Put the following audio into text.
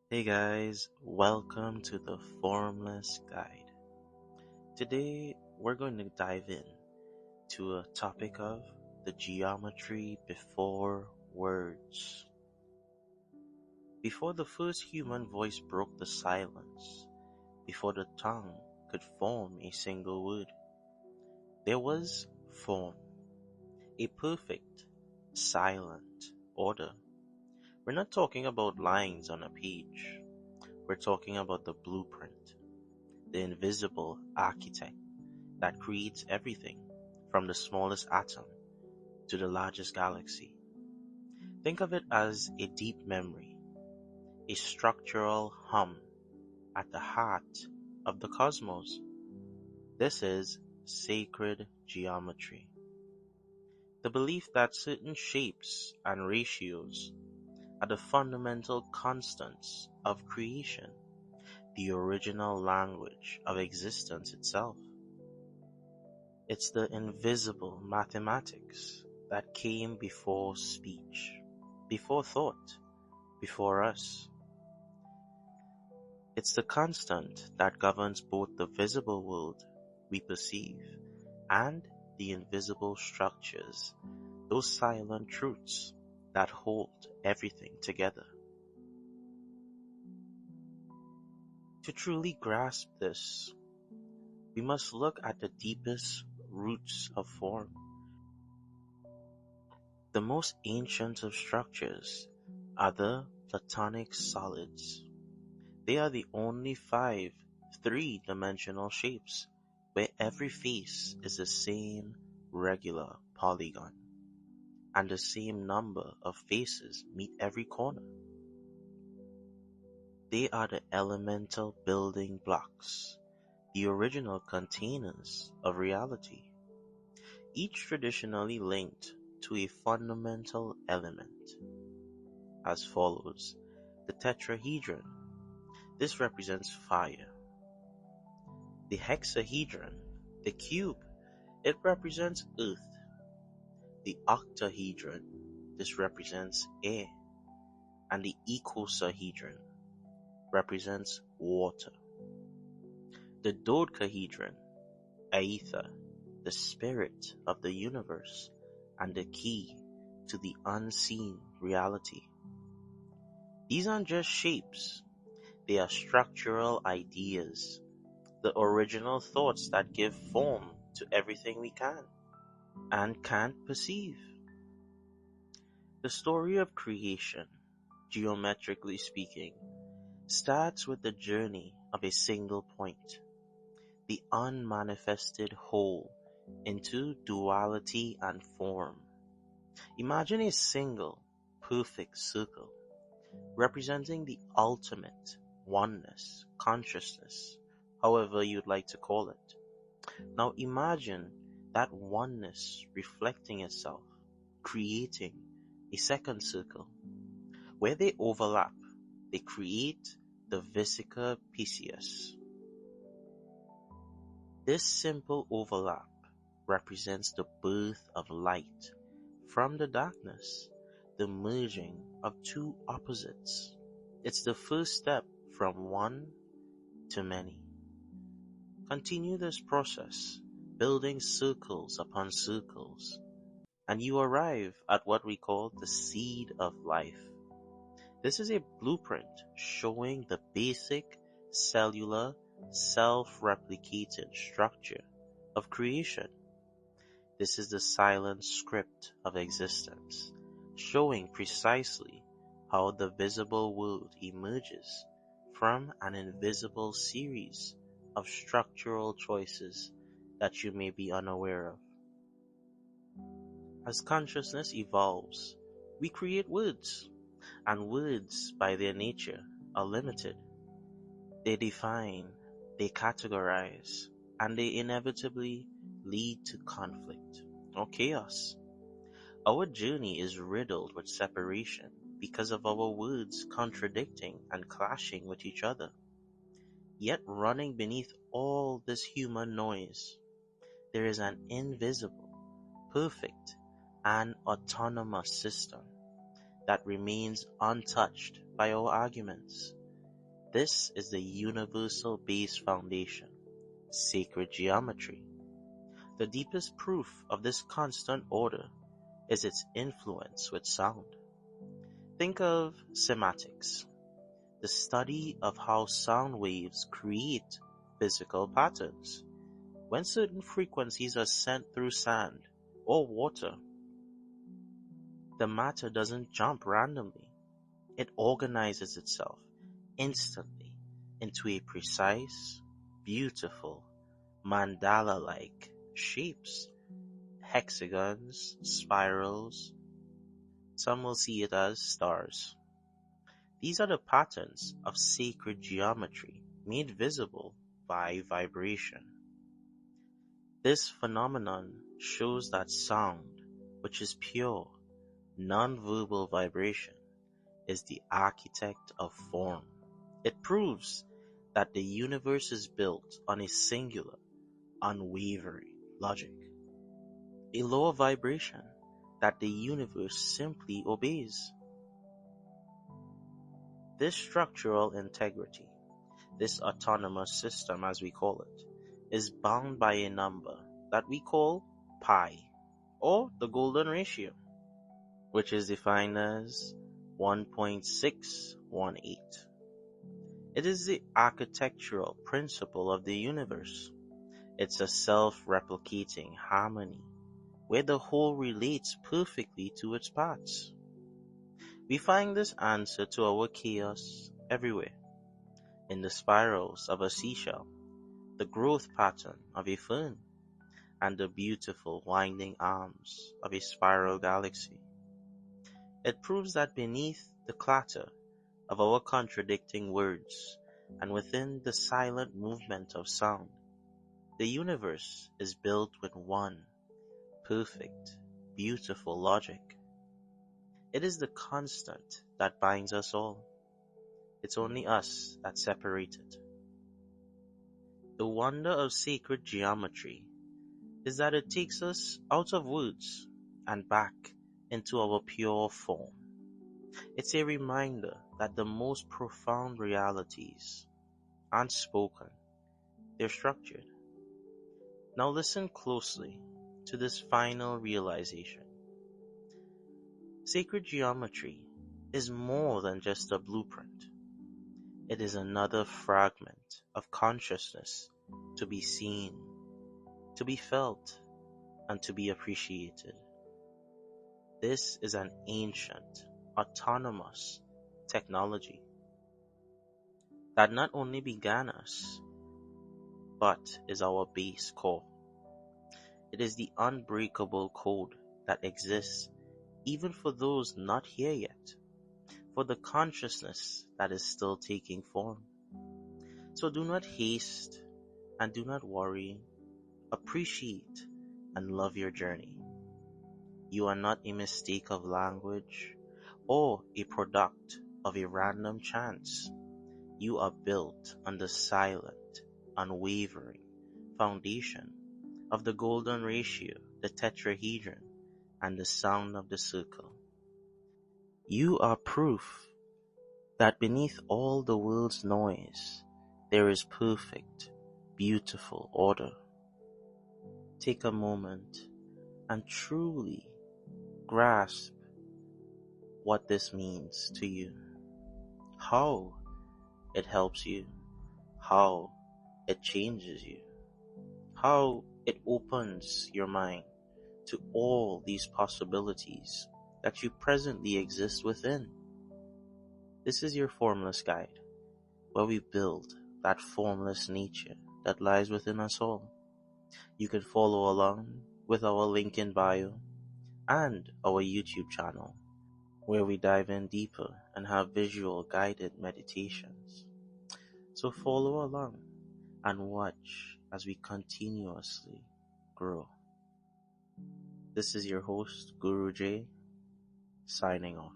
Hey guys, welcome to the Formless Guide. Today we're going to dive in to a topic of the geometry before words. Before the first human voice broke the silence, before the tongue could form a single word, there was form, a perfect, silent order. We're not talking about lines on a page, we're talking about the blueprint, the invisible architect that creates everything, from the smallest atom to the largest galaxy. Think of it as a deep memory, a structural hum at the heart of the cosmos. This is sacred geometry. The belief that certain shapes and ratios are the fundamental constants of creation, the original language of existence itself. It's the invisible mathematics that came before speech, before thought, before us. It's the constant that governs both the visible world we perceive and the invisible structures, those silent truths that hold everything together. To truly grasp this, we must look at the deepest roots of form. The most ancient of structures are the Platonic Solids. They are the only five three-dimensional shapes where every face is the same regular polygon, and the same number of faces meet every corner. They are the elemental building blocks, the original containers of reality, each traditionally linked to a fundamental element, as follows. The tetrahedron. This represents fire. The hexahedron, the cube, it represents earth. The octahedron, this represents air. And the icosahedron represents water. The dodecahedron, aether, the spirit of the universe and the key to the unseen reality. These aren't just shapes, they are structural ideas, the original thoughts that give form to everything we can and can't perceive. The story of creation, geometrically speaking, starts with the journey of a single point, the unmanifested whole into duality and form. Imagine a single, perfect circle representing the ultimate oneness, consciousness, however you'd like to call it. Now imagine that oneness reflecting itself, creating a second circle. Where they overlap, they create the Vesica Pisces. This simple overlap represents the birth of light from the darkness, the merging of two opposites. It's the first step from one to many. Continue this process, building circles upon circles, and you arrive at what we call the seed of life. This is a blueprint showing the basic cellular self-replicating structure of creation. This is the silent script of existence, showing precisely how the visible world emerges from an invisible series of structural choices that you may be unaware of. As consciousness evolves, we create words, and words by their nature are limited. They define, they categorize, and they inevitably lead to conflict or chaos. Our journey is riddled with separation because of our words contradicting and clashing with each other. Yet running beneath all this human noise, there is an invisible, perfect, and autonomous system that remains untouched by our arguments. This is the universal base foundation, sacred geometry. The deepest proof of this constant order is its influence with sound. Think of cymatics, the study of how sound waves create physical patterns. When certain frequencies are sent through sand or water, the matter doesn't jump randomly. It organizes itself instantly into a precise, beautiful, mandala-like shapes, hexagons, spirals. Some will see it as stars. These are the patterns of sacred geometry made visible by vibration. This phenomenon shows that sound, which is pure, non-verbal vibration, is the architect of form. It proves that the universe is built on a singular, unwavering logic, a law of vibration that the universe simply obeys. This structural integrity, this autonomous system as we call it, is bound by a number that we call pi, or the golden ratio, which is defined as 1.618. It is the architectural principle of the universe. It's a self-replicating harmony where the whole relates perfectly to its parts. We find this answer to our chaos everywhere, in the spirals of a seashell, the growth pattern of a fern, and the beautiful winding arms of a spiral galaxy. It proves that beneath the clatter of our contradicting words and within the silent movement of sound, the universe is built with one perfect, beautiful logic. It is the constant that binds us all. It's only us that separate it. The wonder of sacred geometry is that it takes us out of words and back into our pure form. It's a reminder that the most profound realities aren't spoken, they're structured. Now listen closely to this final realization. Sacred geometry is more than just a blueprint. It is another fragment of consciousness to be seen, to be felt, and to be appreciated. This is an ancient, autonomous technology that not only began us, but is our base core. It is the unbreakable code that exists even for those not here yet, for the consciousness that is still taking form. So do not haste and do not worry. Appreciate and love your journey. You are not a mistake of language or a product of a random chance. You are built on the silent, unwavering foundation of the golden ratio, the tetrahedron, and the sound of the circle. You are proof that beneath all the world's noise, there is perfect, beautiful order. Take a moment and truly grasp what this means to you, how it helps you, how it changes you, how it opens your mind to all these possibilities that you presently exist within. This is your formless guide, where we build that formless nature that lies within us all. You can follow along with our link in bio and our YouTube channel, where we dive in deeper and have visual guided meditations. So follow along and watch as we continuously grow. This is your host, Guru J, signing off.